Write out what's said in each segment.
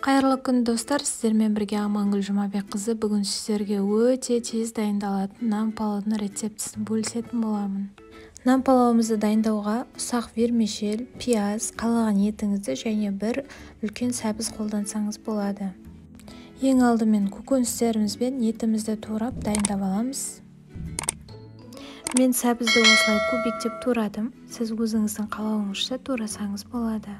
Кайырлы күн достар, сіздермен бірге Амангүл Жұмабек қызы бүгін сіздерге өте тез дайындалатын нан палаудың рецептісін бөлісетін боламын. Нан палауымызды дайындауға ұсақ вермишель, пияз, қалаған етіңізді және бір үлкен сәбіз қолдансаңыз болады. Ең алдымен көкөністерімізбен етімізді турап дайындап аламыз. Мен сәбізді осылай кубиктеп турадым. Сіз өзіңіздің қалауыңызша турасаңыз болады.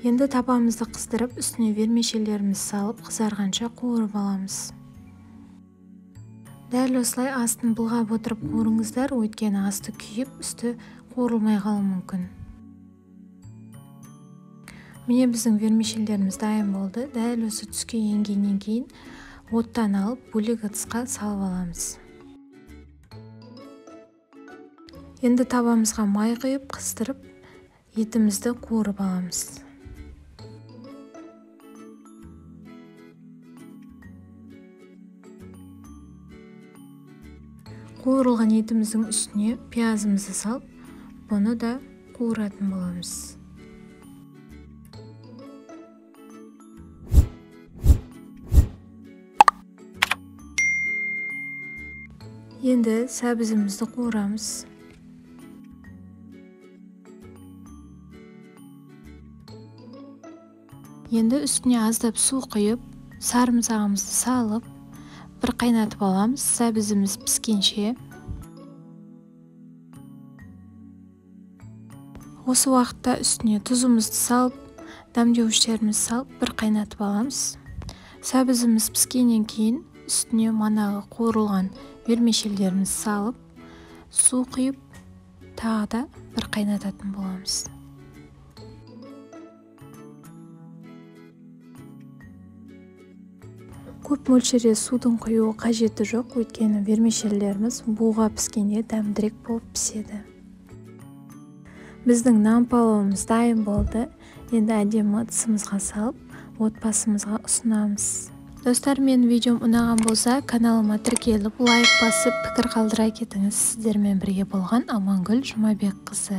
Енді табамызды қыздырып, үстіне вермишелерімізді салып, қызарғанша қуырып аламыз. Дәл осылай астын былғап отырып қуырыңыздар, өйткені асты күйіп, үсті қуырылмай қалуы мүмкін. Міне біздің вермишелеріміз дайын болды. Дәл осы түске енгеннен кейін оттан алып, бөлек ыдысқа салып аламыз. Енді табамызға май құйып, қыздырып, етімізді қуырып аламыз. Қуырылған етіміздің үстіне пиязымызды салып, бұны да қуыратын боламыз. Енді сәбізімізді қуырамыз. Енді үстіне аздап су құйып, сарымсағымызды салып, бір қайнатып аламыз, сәбізіміз піскенше. Осы уақытта үстіне тұзымызды салып, дәмдеуіштерімізді салып, бір қайнатып аламыз. Сәбізіміз піскеннен кейін үстіне манағы қуырылған вермишелерімізді салып, су құйып, тағы да бір қайнататын боламыз. Көп мөлшерде судың құюы қажеті жоқ, өйткені вермишелеріміз буға піскенде дәмдірек болып піседі. Біздің нан палауымыз дайын болды. Енді әдемі ыдысымызға салып, отбасымызға ұсынамыз. Достар, менің видеом ұнаған болса, каналыма тіркеліп, лайк басып, пікір қалдыра кетіңіз. Сіздермен бірге болған Амангүл Жұмабек қызы.